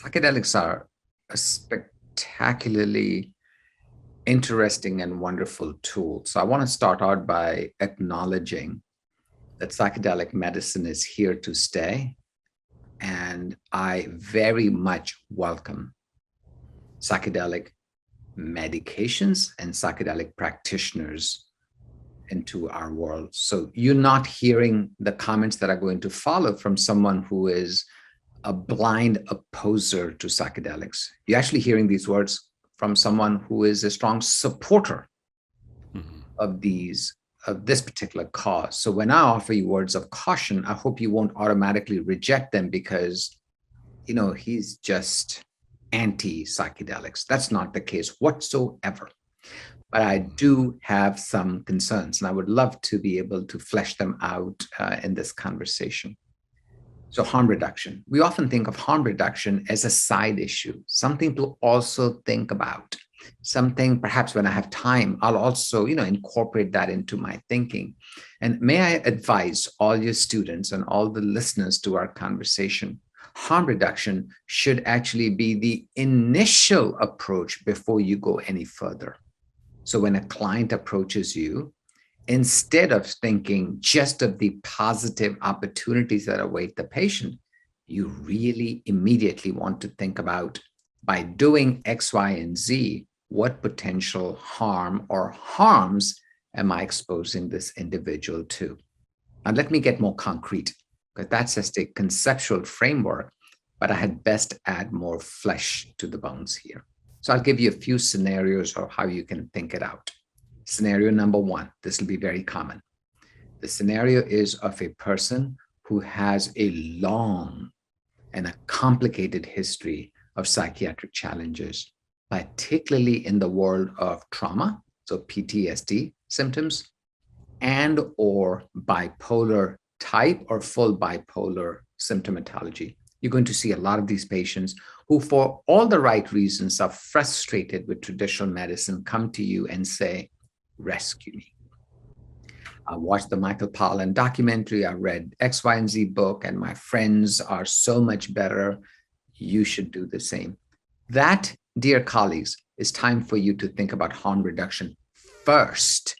Psychedelics are a spectacularly interesting and wonderful tool. So I want to start out by acknowledging that psychedelic medicine is here to stay. And I very much welcome psychedelic medications and psychedelic practitioners into our world. So you're not hearing the comments that are going to follow from someone who is a blind opposer to psychedelics. You're actually hearing these words from someone who is a strong supporter of this particular cause. So when I offer you words of caution, I hope you won't automatically reject them because, he's just anti-psychedelics. That's not the case whatsoever. But I do have some concerns, and I would love to be able to flesh them out in this conversation. So harm reduction. We often think of harm reduction as a side issue, something to also think about. Something perhaps when I have time, I'll also, incorporate that into my thinking. And may I advise all your students and all the listeners to our conversation, harm reduction should actually be the initial approach before you go any further. So when a client approaches you, instead of thinking just of the positive opportunities that await the patient, you really immediately want to think about, by doing X, Y, and Z, what potential harm or harms am I exposing this individual to? Now, let me get more concrete, because that's just a conceptual framework, but I had best add more flesh to the bones here. So I'll give you a few scenarios of how you can think it out. Scenario number one, this will be very common. The scenario is of a person who has a long and a complicated history of psychiatric challenges, particularly in the world of trauma, so PTSD symptoms, and or bipolar type or full bipolar symptomatology. You're going to see a lot of these patients who, for all the right reasons, are frustrated with traditional medicine, come to you and say, rescue me. I watched the Michael Pollan documentary. I read X, Y, and Z book, and my friends are so much better. You should do the same. That, dear colleagues, is time for you to think about harm reduction first.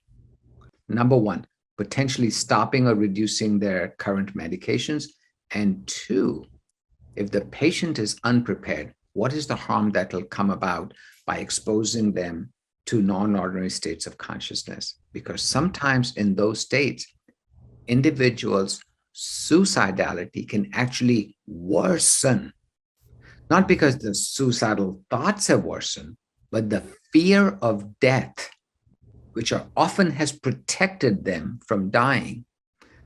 Number one, potentially stopping or reducing their current medications. And two, if the patient is unprepared, what is the harm that will come about by exposing them to non-ordinary states of consciousness? Because sometimes in those states, individuals' suicidality can actually worsen, not because the suicidal thoughts have worsened, but the fear of death, which often has protected them from dying,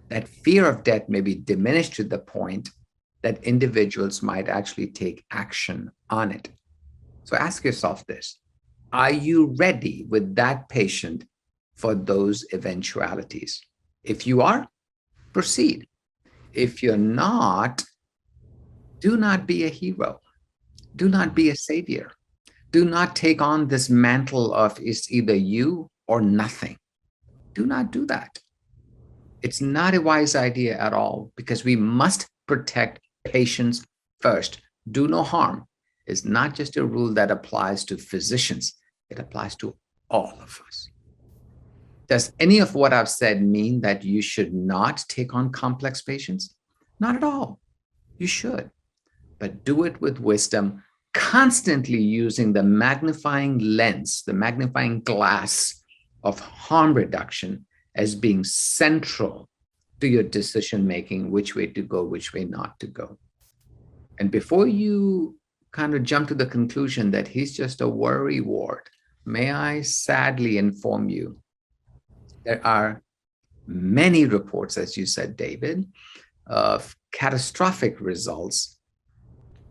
that fear of death may be diminished to the point that individuals might actually take action on it. So ask yourself this: are you ready with that patient for those eventualities? If you are, proceed. If you're not, do not be a hero. Do not be a savior. Do not take on this mantle of it's either you or nothing. Do not do that. It's not a wise idea at all, because we must protect patients first. Do no harm is not just a rule that applies to physicians. It applies to all of us. Does any of what I've said mean that you should not take on complex patients? Not at all. You should, but do it with wisdom, constantly using the magnifying lens, the magnifying glass of harm reduction as being central to your decision-making, which way to go, which way not to go. And before you kind of jump to the conclusion that he's just a worry ward, may I sadly inform you, there are many reports, as you said, David, of catastrophic results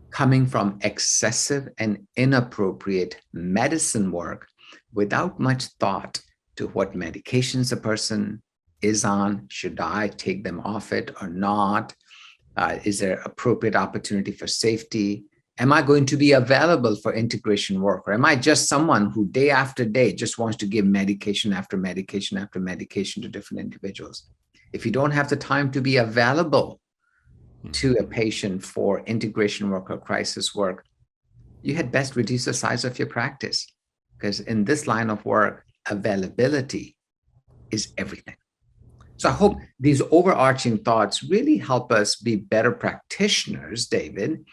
coming from excessive and inappropriate medicine work without much thought to what medications a person is on. Should I take them off it or not? Is there appropriate opportunity for safety? Am I going to be available for integration work? Or am I just someone who day after day just wants to give medication after medication after medication to different individuals? If you don't have the time to be available to a patient for integration work or crisis work, you had best reduce the size of your practice, because in this line of work, availability is everything. So I hope these overarching thoughts really help us be better practitioners, David,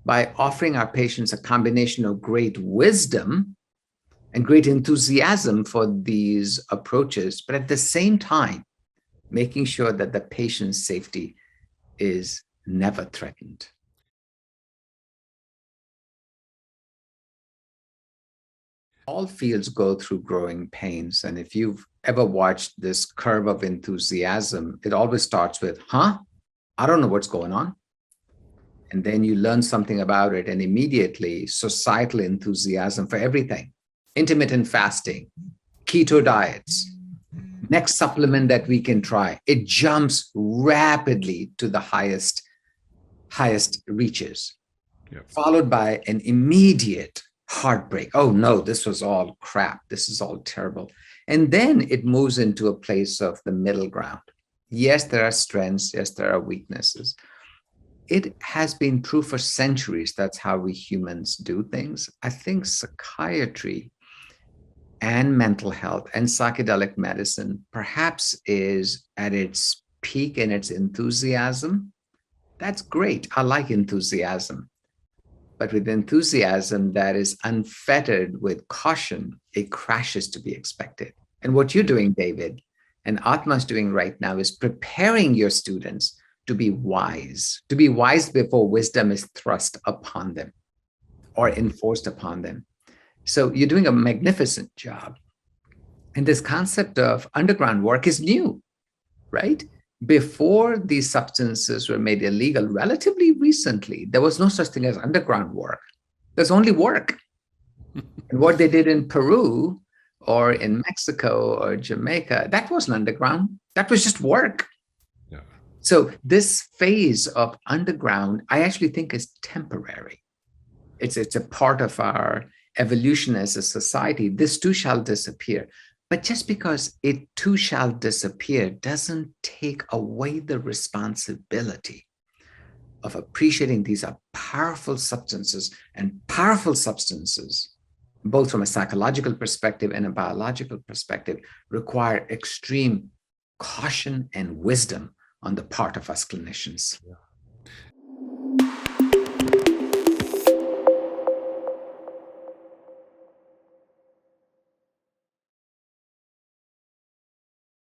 by offering our patients a combination of great wisdom and great enthusiasm for these approaches, but at the same time, making sure that the patient's safety is never threatened. All fields go through growing pains. And if you've ever watched this curve of enthusiasm, it always starts with, huh? I don't know what's going on. And then you learn something about it, and immediately societal enthusiasm for everything, intermittent fasting, keto diets, next supplement that we can try, it jumps rapidly to the highest reaches, followed by an immediate heartbreak. Oh no, this was all crap. This is all terrible. And then it moves into a place of the middle ground. Yes, there are strengths. Yes, there are weaknesses. It has been true for centuries. That's how we humans do things. I think psychiatry and mental health and psychedelic medicine perhaps is at its peak in its enthusiasm. That's great. I like enthusiasm. But with enthusiasm that is unfettered with caution, it crashes to be expected. And what you're doing, David, and Atma is doing right now is preparing your students to be wise before wisdom is thrust upon them or enforced upon them. So you're doing a magnificent job. And this concept of underground work is new, right? Before these substances were made illegal, relatively recently, there was no such thing as underground work. There's only work. And what they did in Peru or in Mexico or Jamaica, that wasn't underground. That was just work. Yeah. So this phase of underground, I actually think is temporary. It's a part of our evolution as a society. This too shall disappear. But just because it too shall disappear doesn't take away the responsibility of appreciating these are powerful substances, and powerful substances, both from a psychological perspective and a biological perspective, require extreme caution and wisdom on the part of us clinicians. Yeah.